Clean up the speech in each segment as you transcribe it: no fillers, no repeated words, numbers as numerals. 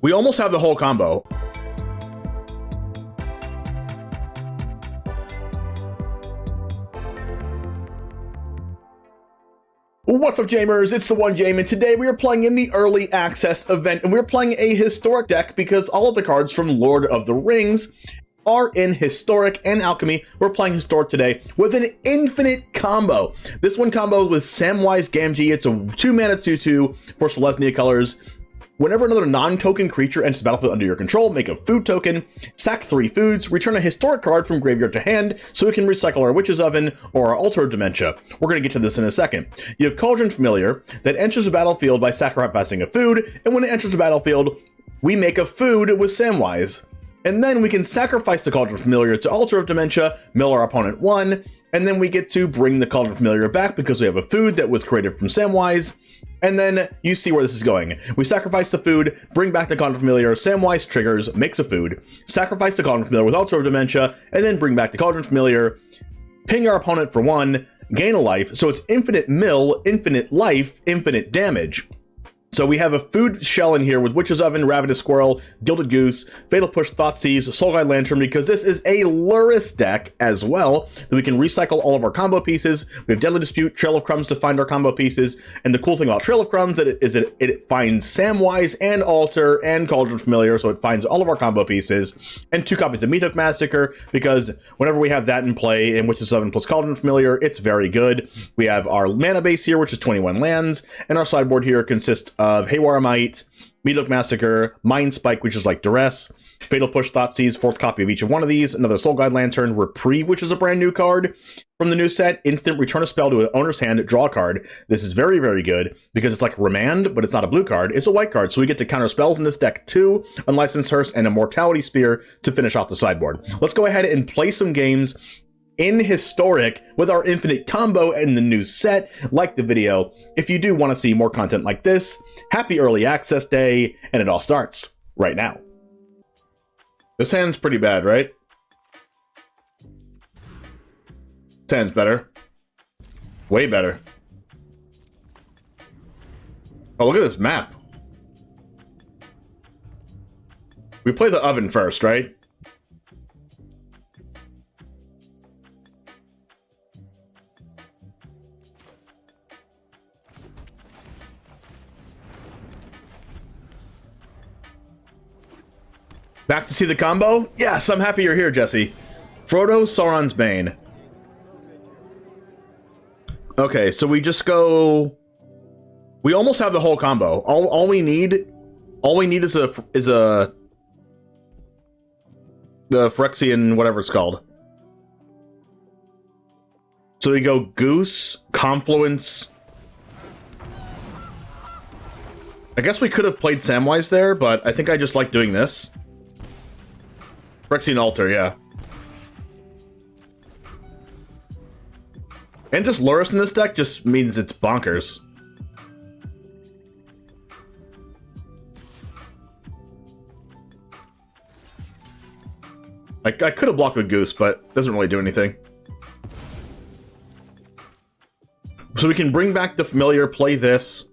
We almost have the whole combo. What's up, Jamers? It's TheOneJame, and today we are playing in the early access event, and we're playing a historic deck because all of the cards from Lord of the Rings are in historic and alchemy. We're playing historic today with an infinite combo. This one combo with Samwise Gamgee. It's a 2-mana 2/2 for Selesnya colors. Whenever another non-token creature enters the battlefield under your control, make a food token, sack 3 foods, return a historic card from graveyard to hand so we can recycle our Witch's Oven or our Altar of Dementia. We're going to get to this in a second. You have A-Cauldron Familiar that enters the battlefield by sacrificing a food, and when it enters the battlefield, we make a food with Samwise. And then we can sacrifice the A-Cauldron Familiar to Altar of Dementia, mill our opponent 1, and then we get to bring the A-Cauldron Familiar back because we have a food that was created from Samwise. And then you see where this is going. We sacrifice the food, bring back the A-Cauldron Familiar, Samwise triggers, makes a food, sacrifice the A-Cauldron Familiar with Altar of Dementia, and then bring back the A-Cauldron Familiar, ping our opponent for 1, gain a life, so it's infinite mill, infinite life, infinite damage. So we have a food shell in here with Witch's Oven, Ravenous Squirrel, Gilded Goose, Fatal Push, Thoughtseize, Soul Guide Lantern, because this is a Lurrus deck as well, that we can recycle all of our combo pieces. We have Deadly Dispute, Trail of Crumbs to find our combo pieces, and the cool thing about Trail of Crumbs is that it finds Samwise and Altar and Cauldron Familiar, so it finds all of our combo pieces, and 2 copies of Meathook Massacre, because whenever we have that in play, and Witch's Oven plus Cauldron Familiar, it's very good. We have our mana base here, which is 21 lands, and our sideboard here consists of A-Haywire Mite, Meathook Massacre, Mind Spike, which is like Duress, Fatal Push, Thoughtseize, 4th copy of each of one of these, another Soul Guide Lantern, Reprieve, which is a brand new card from the new set, instant return a spell to an owner's hand, draw a card. This is very, very good because it's like Remand, but it's not a blue card, it's a white card, so we get to counter spells in this deck too, Unlicensed Hearse, and a Mortality Spear to finish off the sideboard. Let's go ahead and play some games in historic with our infinite combo and the new set. Like the video if you do want to see more content like this. Happy early access day, and it all starts right now. This hand's pretty bad, right? This hand's better. Way better. Oh, look at this map. We play the oven first, right? Back to see the combo? Yes, I'm happy you're here, Jesse. Frodo, Sauron's Bane. Okay, so we just go... We almost have the whole combo. All we need is the Phyrexian, whatever it's called. So we go Goose, Confluence. I guess we could have played Samwise there, but I think I just like doing this. Phyrexian Altar, yeah. And just Lurrus in this deck just means it's bonkers. I could have blocked with Goose, but it doesn't really do anything. So we can bring back the Familiar, play this.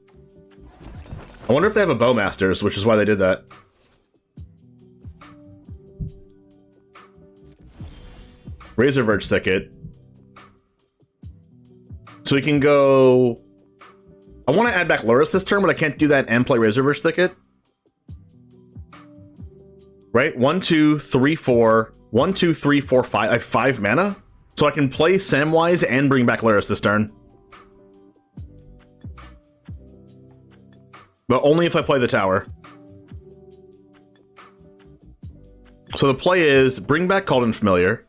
I wonder if they have a Bowmasters, which is why they did that. Razorverge Thicket. So we can go... I want to add back Lurrus this turn, but I can't do that and play Razorverge Thicket. Right? 1, 2, 3, 4. 1, 2, 3, 4, 5. I have 5 mana. So I can play Samwise and bring back Lurrus this turn. But only if I play the tower. So the play is bring back Cauldron Familiar.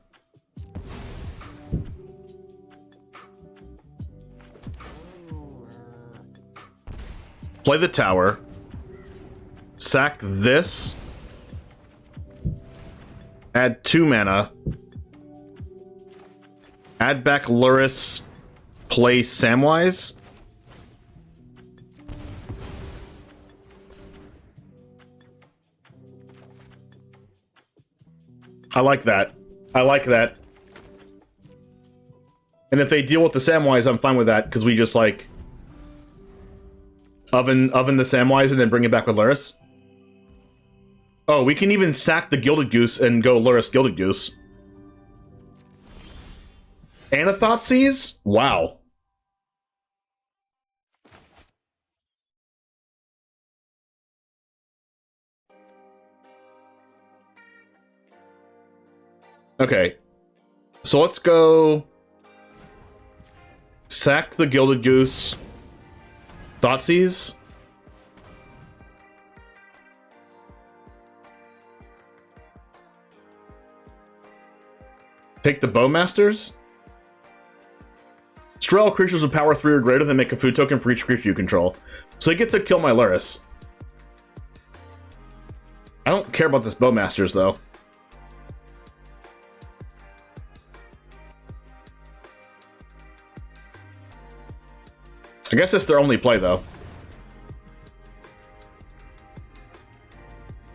Play the tower. Sack this. Add 2 mana. Add back Lurrus. Play Samwise. I like that. I like that. And if they deal with the Samwise, I'm fine with that, because we just, like, oven the Samwise and then bring it back with Lurrus. Oh, we can even sack the Gilded Goose and go Lurrus Gilded Goose. And a Thoughtseize? Wow. Okay. So let's go... sack the Gilded Goose. Thoughtseize. Take the Bowmasters. Strel creatures with power 3 or greater than make a food token for each creature you control. So I get to kill my Lurrus. I don't care about this Bowmasters, though. I guess that's their only play, though.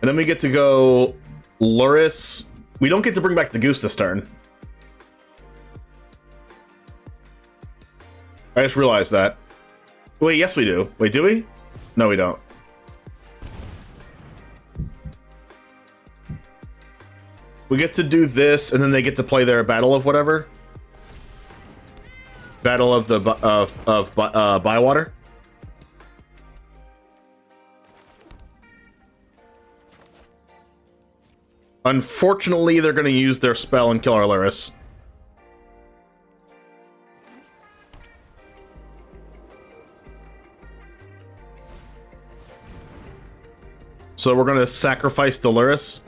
And then we get to go Lurrus. We don't get to bring back the Goose this turn. I just realized that. Wait, yes we do. Wait, do we? No, we don't. We get to do this, and then they get to play their Battle of whatever. Battle of the Bywater. Unfortunately, they're going to use their spell and kill our Lurrus. So we're going to sacrifice the Lurrus.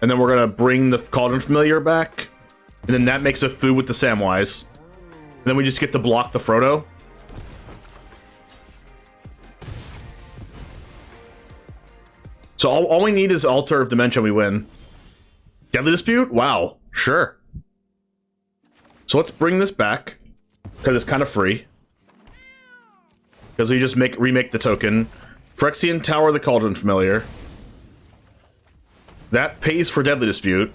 And then we're going to bring the Cauldron Familiar back. And then that makes a food with the Samwise. And then we just get to block the Frodo. So all we need is Altar of Dementia, we win. Deadly Dispute? Wow. Sure. So let's bring this back. Because it's kind of free. Because we just remake the token. Phyrexian Tower, the Cauldron Familiar. That pays for Deadly Dispute.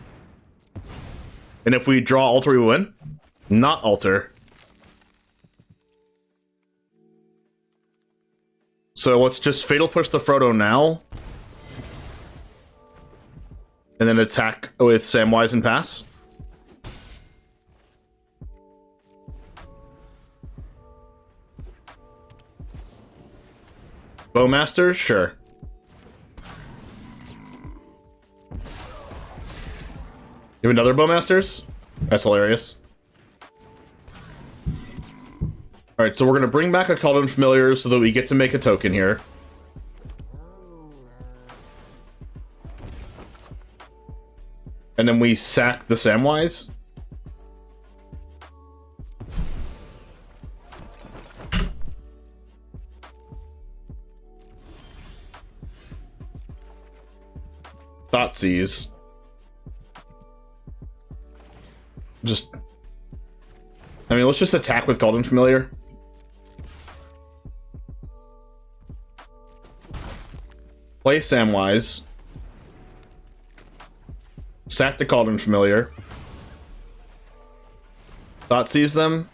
And if we draw Altar, we win? Not Altar. So let's just Fatal Push the Frodo now. And then attack with Samwise and pass. Bowmaster? Sure. You have another Bowmasters? That's hilarious. Alright, so we're going to bring back a Cauldron Familiar so that we get to make a token here. And then we sack the Samwise. Thoughtseize. Let's just attack with Cauldron Familiar. Play Samwise. Sack the Cauldron Familiar. Thoughtseize them.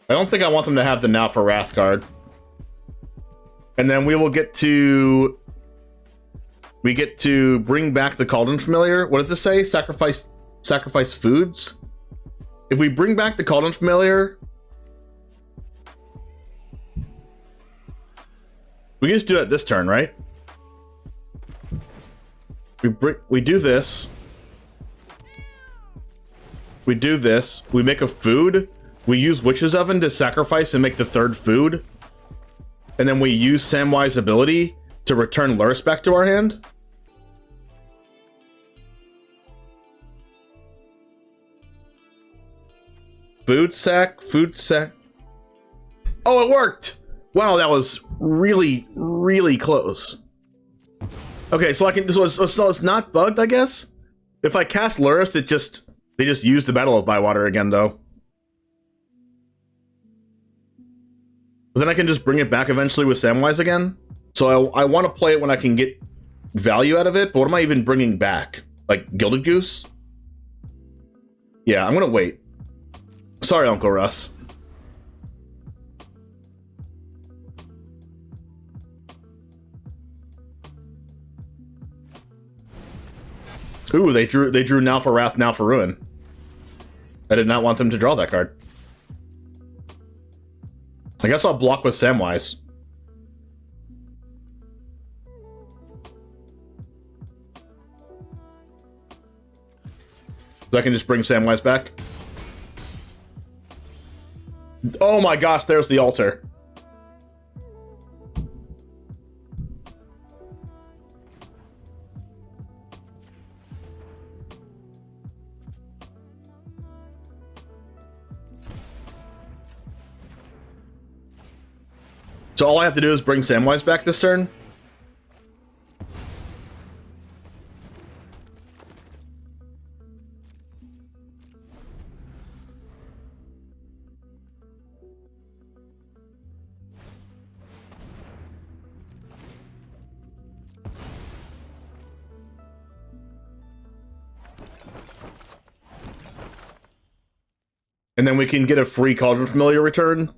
I don't think I want them to have the Now for Wrath card. And then we will get to... We get to bring back the Cauldron Familiar. What does this say? Sacrifice foods? If we bring back the Cauldron Familiar... We can just do that this turn, right? We do this. We do this. We make a food. We use Witch's Oven to sacrifice and make the third food. And then we use Samwise's ability to return Lurrus back to our hand. Food sack. Oh, it worked! Wow, that was really, really close. Okay, so I can... So it's not bugged, I guess? If I cast Lurrus, they just use the Battle of Bywater again, though. But then I can just bring it back eventually with Samwise again. So I want to play it when I can get value out of it, but what am I even bringing back? Like, Gilded Goose? Yeah, I'm gonna wait. Sorry, Uncle Russ. Ooh, they drew Now for Wrath, Now for Ruin. I did not want them to draw that card. I guess I'll block with Samwise. So I can just bring Samwise back. Oh my gosh, there's the altar. So all I have to do is bring Samwise back this turn? And then we can get a free Cauldron Familiar return.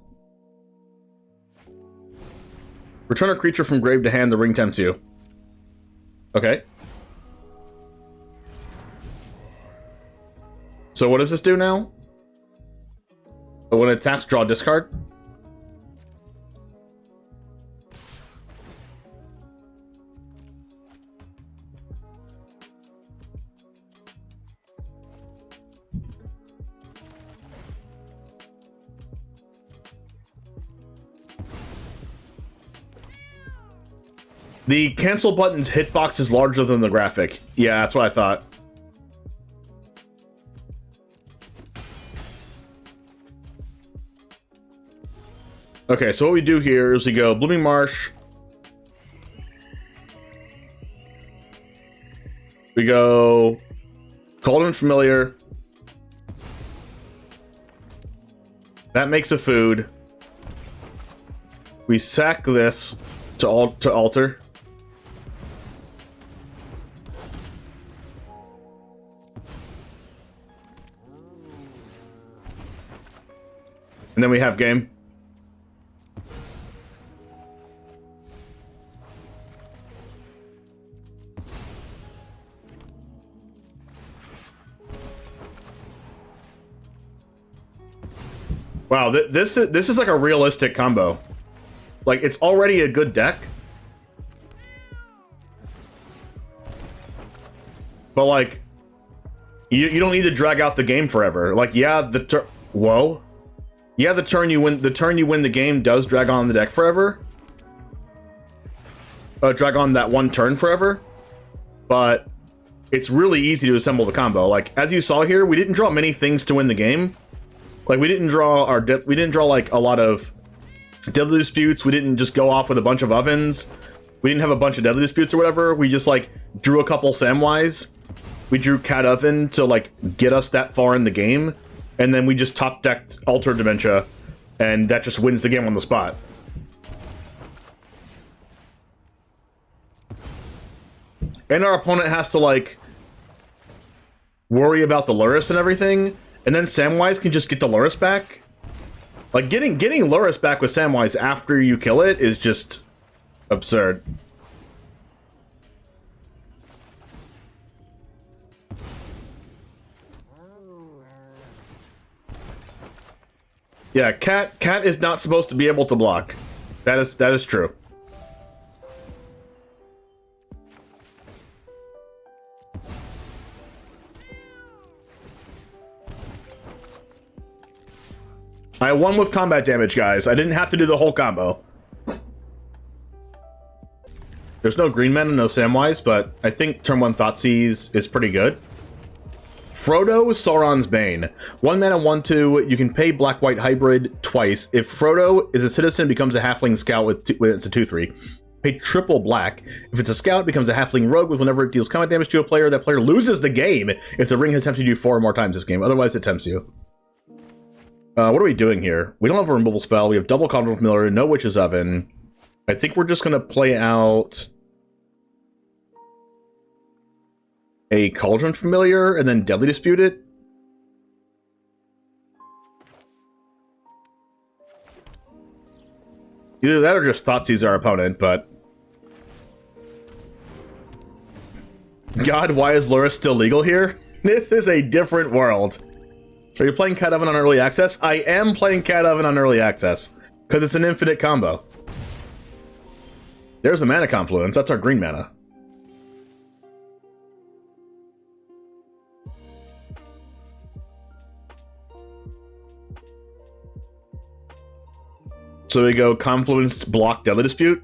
Return a creature from grave to hand, the ring tempts you. Okay. So what does this do now? Oh, when it attacks, draw discard. The cancel button's hitbox is larger than the graphic. Yeah, that's what I thought. Okay, so what we do here is we go Blooming Marsh. We go Cauldron Familiar. That makes a food. We sack this to altar. And then we have game. Wow, this is like a realistic combo. Like, it's already a good deck. But like, you don't need to drag out the game forever. Like, yeah, whoa. Yeah, the turn you win the game does drag on the deck forever. Drag on that one turn forever. But it's really easy to assemble the combo. Like, as you saw here, we didn't draw many things to win the game. Like, we didn't draw like a lot of deadly disputes. We didn't just go off with a bunch of ovens. We didn't have a bunch of deadly disputes or whatever. We just like drew a couple Samwise. We drew Cat Oven to like get us that far in the game. And then we just top decked Altar of Dementia, and that just wins the game on the spot. And our opponent has to like worry about the Lurrus and everything, and then Samwise can just get the Lurrus back. Like, getting Lurrus back with Samwise after you kill it is just absurd. Yeah, Cat is not supposed to be able to block. That is true. I won with combat damage, guys. I didn't have to do the whole combo. There's no green mana, no Samwise, but I think turn 1 Thoughtseize is pretty good. Frodo, Sauron's Bane. 1 mana, 1/2. You can pay black-white hybrid twice. If Frodo is a citizen, becomes a halfling scout with it's a 2/3. Pay triple black. If it's a scout, it becomes a halfling rogue with whenever it deals combat damage to a player, that player loses the game if the ring has attempted you 4 or more times this game. Otherwise, it tempts you. What are we doing here? We don't have a removal spell. We have double A-Cauldron Familiar, no Witch's Oven. I think we're just going to play out A-Cauldron Familiar and then Deadly Dispute it. Either that or just Thoughtseize our opponent, but... God, why is Lurrus still legal here? This is a different world. Are you playing Cat Oven on Early Access? I am playing Cat Oven on Early Access, because it's an infinite combo. There's a Mana Confluence. That's our green mana. So we go Confluence, block, Deadly Dispute.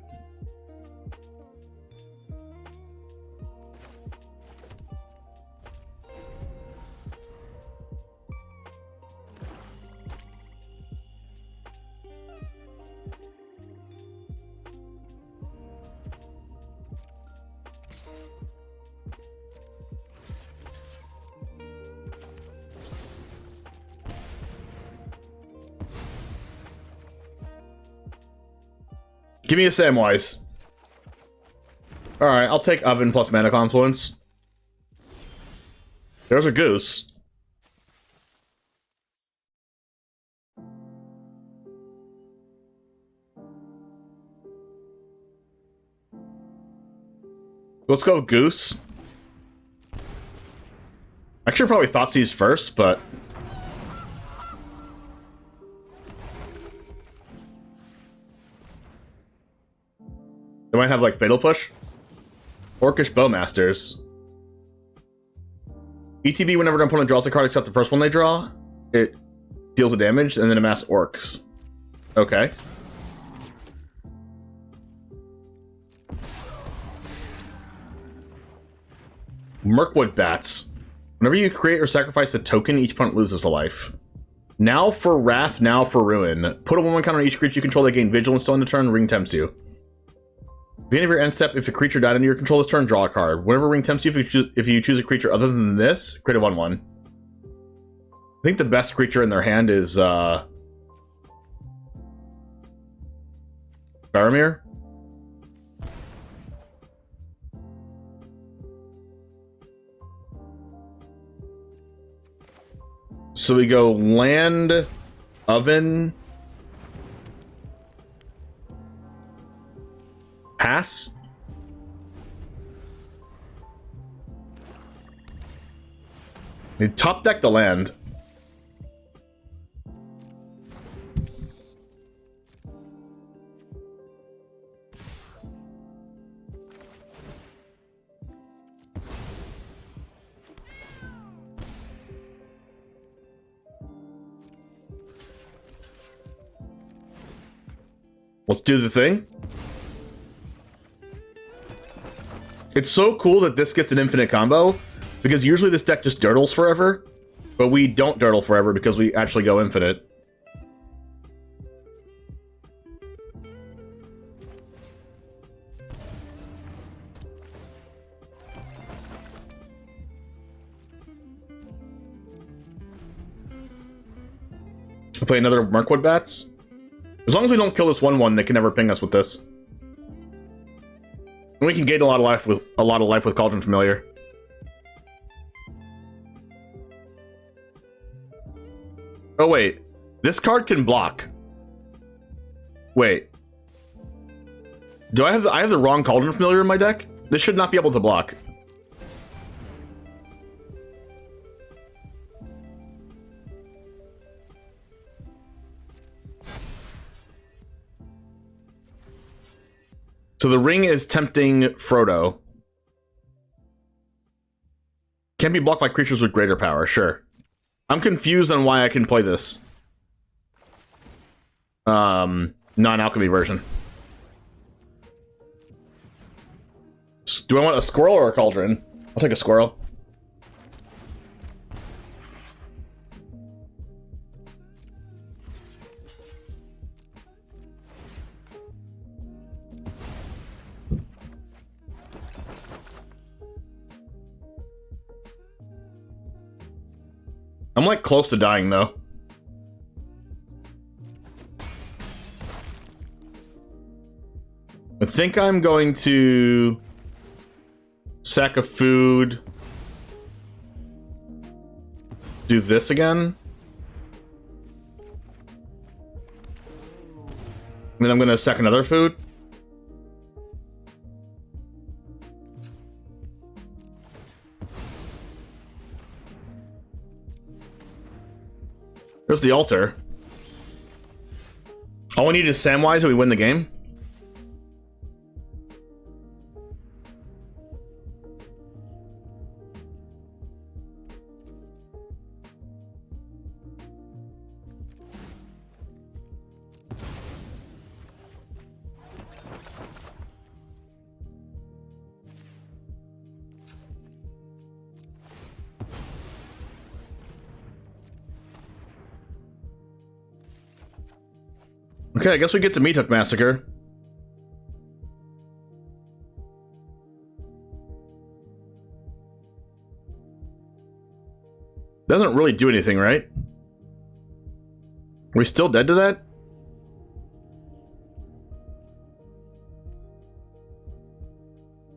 Give me a Samwise. Alright, I'll take Oven plus Mana Confluence. There's a Goose. Let's go Goose. Actually, probably Thoughtseize first, but... They might have, like, Fatal Push. Orcish Bowmasters. ETB, whenever an opponent draws a card except the first one they draw, it deals a damage, and then amass Orcs. Okay. Mirkwood Bats. Whenever you create or sacrifice a token, each opponent loses a life. Now for Wrath, now for Ruin. Put a 1/1 counter on each creature you control that gain Vigilance till end of turn, ring tempts you. At the end of your end step, if a creature died under your control this turn, draw a card. Whenever ring tempts you, if you choose a creature other than this, create a 1/1. I think the best creature in their hand is Faramir. So we go land, Oven, pass. We top deck the land. Let's do the thing. It's so cool that this gets an infinite combo, because usually this deck just dirtles forever, but we don't dirtle forever because we actually go infinite. We'll play another Mirkwood Bats. As long as we don't kill this 1/1, they can never ping us with this. And we can gain a lot of life with Cauldron Familiar. Oh wait, this card can block. Wait, do I have the wrong Cauldron Familiar in my deck? This should not be able to block. So the ring is tempting Frodo. Can be blocked by creatures with greater power, sure. I'm confused on why I can play this. Non-alchemy version. Do I want a squirrel or a cauldron? I'll take a squirrel. I'm like close to dying though. I think I'm going to sack of food. Do this again. And then I'm gonna sack another food. There's the altar. All we need is Samwise and we win the game. Okay, I guess we get to Meathook Massacre. Doesn't really do anything, right? Are we still dead to that?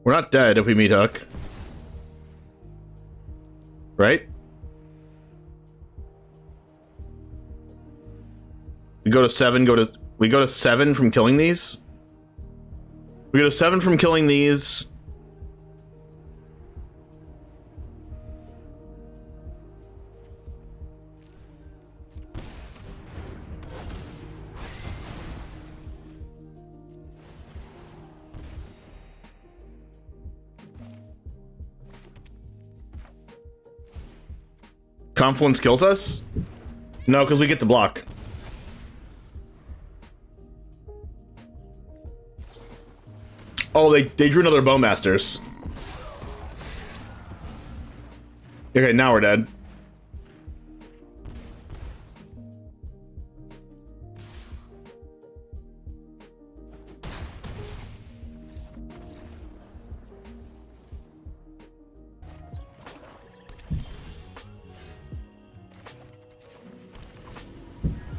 We're not dead if we Meathook. Right? We go to 7, we go to 7 from killing these. We go to 7 from killing these. Confluence kills us? No, because we get the block. Oh, they drew another Bowmasters. Okay, now we're dead.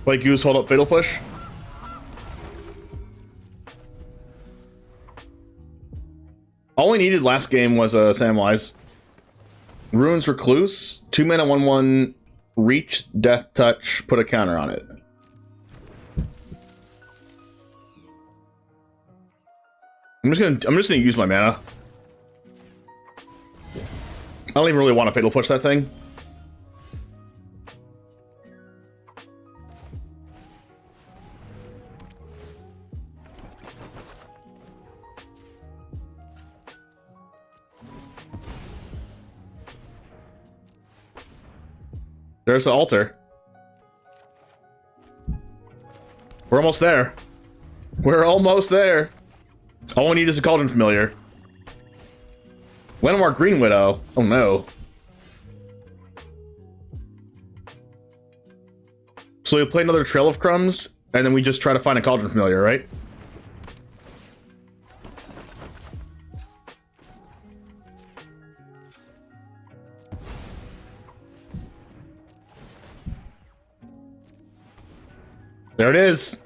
Like Goose, hold up Fatal Push. All we needed last game was a Samwise. Ruins Recluse, 2 mana 1/1, reach, death touch, put a counter on it. I'm just gonna use my mana. I don't even really want to Fatal Push that thing. There's the altar. We're almost there. We're almost there. All we need is a Cauldron Familiar. Landmark Green Widow. Oh no. So we play another Trail of Crumbs, and then we just try to find a Cauldron Familiar, right? There it is.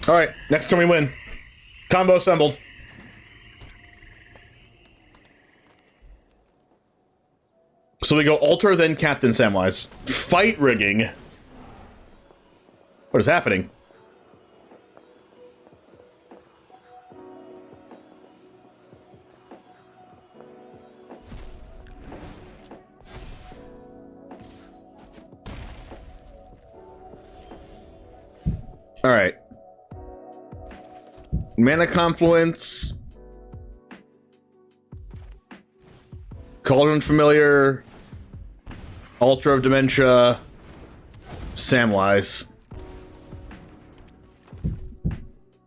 All right, next turn we win. Combo assembled. So we go Altar, then Cat, then Samwise. Fight rigging. What is happening? All right. Mana Confluence. Cauldron Familiar. Altar of Dementia. Samwise.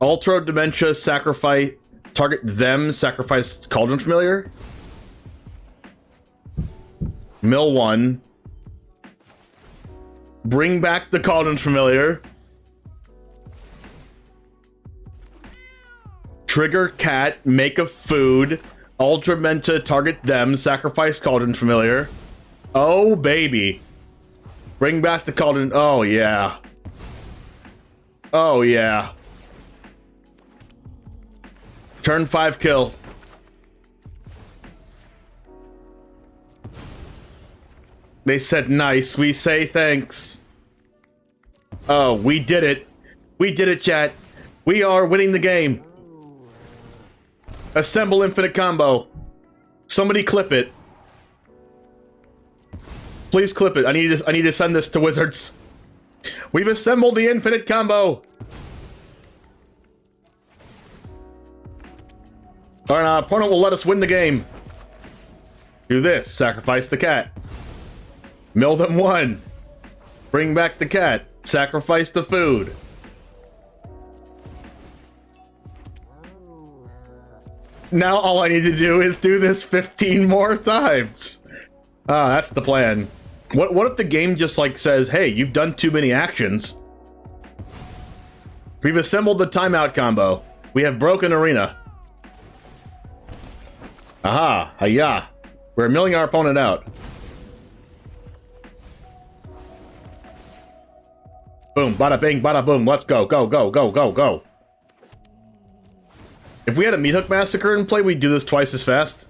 Altar of Dementia, sacrifice. Target them, sacrifice Cauldron Familiar. Mill 1. Bring back the Cauldron Familiar. Trigger cat, make a food, Altar of Dementia, target them, sacrifice Cauldron Familiar. Oh, baby. Bring back the Cauldron. Oh, yeah. Oh, yeah. Turn 5 kill. They said nice. We say thanks. Oh, we did it. We did it, chat. We are winning the game. Assemble infinite combo. Somebody clip it. Please clip it. I need to send this to Wizards. We've assembled the infinite combo. Our opponent will let us win the game. Do this. Sacrifice the cat. Mill them 1. Bring back the cat. Sacrifice the food. Now all I need to do is do this 15 more times. Ah, that's the plan. What if the game just like says, hey, you've done too many actions. We've assembled the timeout combo. We have broken arena. Aha, hiya. We're milling our opponent out. Boom, bada bing, bada boom. Let's go, go, go, go, go, go. If we had a Meathook Massacre in play, we'd do this twice as fast.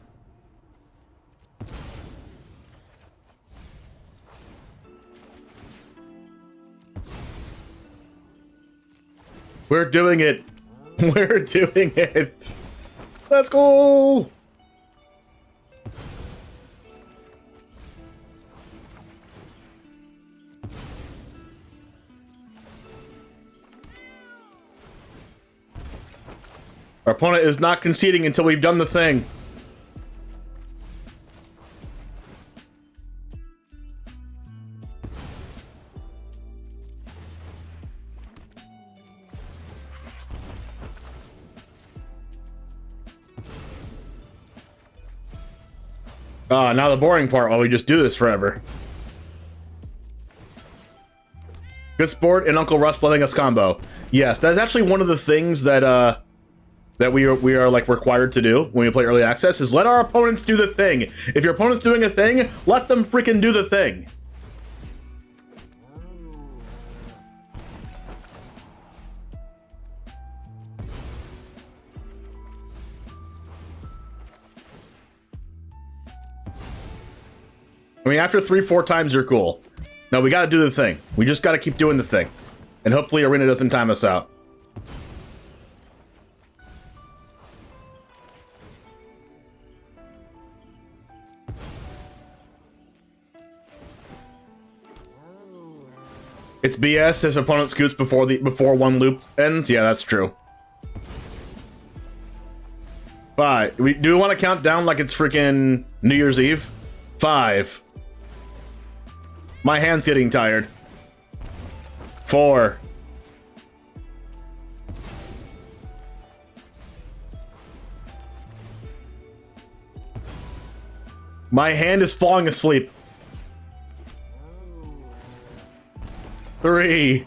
We're doing it. We're doing it. Let's go. Our opponent is not conceding until we've done the thing. Now the boring part while we just do this forever. Good sport and Uncle Russ letting us combo. Yes, that's actually one of the things that that we are like required to do when we play early access is let our opponents do the thing. If your opponent's doing a thing, let them freaking do the thing. I mean, after 3-4 times, you're cool. No, we gotta do the thing. We just gotta keep doing the thing. And hopefully Arena doesn't time us out. It's BS if opponent scoots before one loop ends. Yeah, that's true. Do we want to count down like it's freaking New Year's Eve? 5. My hand's getting tired. 4. My hand is falling asleep. 3.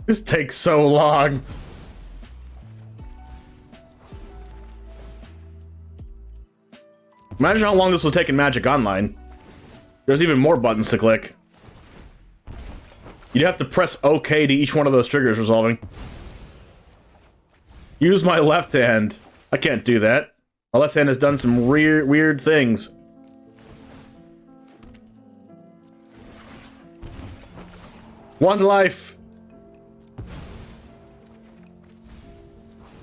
This takes so long. Imagine how long this will take in Magic Online. There's even more buttons to click. You'd have to press OK to each one of those triggers resolving. Use my left hand. I can't do that. My left hand has done some weird things. One life.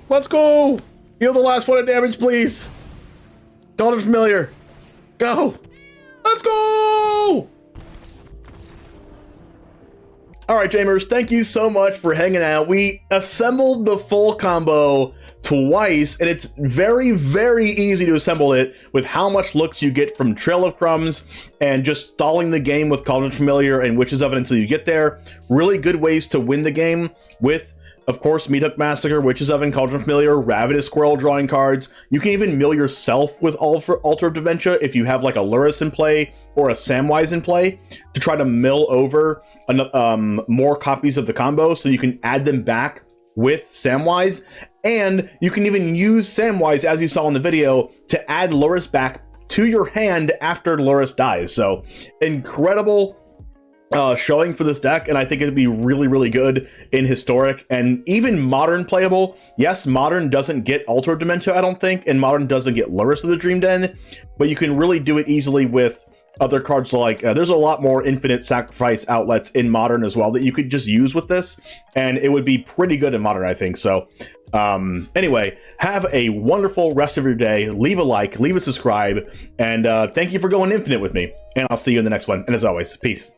Let's go. Heal the last point of damage, please. Cauldron Familiar. Go. Let's go. All right, Jamers, thank you so much for hanging out. We assembled the full combo twice, and it's very, very easy to assemble it with how much looks you get from Trail of Crumbs and just stalling the game with Cauldron Familiar and Witches of It until you get there. Really good ways to win the game with, of course, Meathook Massacre, Witches of It, Cauldron Familiar, Ravenous Squirrel drawing cards. You can even mill yourself with Altar of Dementia if you have like a Lurrus in play or a Samwise in play to try to mill over more copies of the combo so you can add them back with Samwise And you can even use Samwise, as you saw in the video, to add Lurrus back to your hand after Lurrus dies. So incredible showing for this deck, and I think it'd be really, really good in Historic and even Modern playable. Yes, Modern doesn't get Altar of Dementia, I don't think, and Modern doesn't get Lurrus of the Dream Den, but you can really do it easily with other cards. Like there's a lot more infinite sacrifice outlets in Modern as well that you could just use with this, and it would be pretty good in Modern, I think. So anyway, have a wonderful rest of your day. Leave a like, leave a subscribe, and thank you for going infinite with me, and I'll see you in the next one. And as always, peace.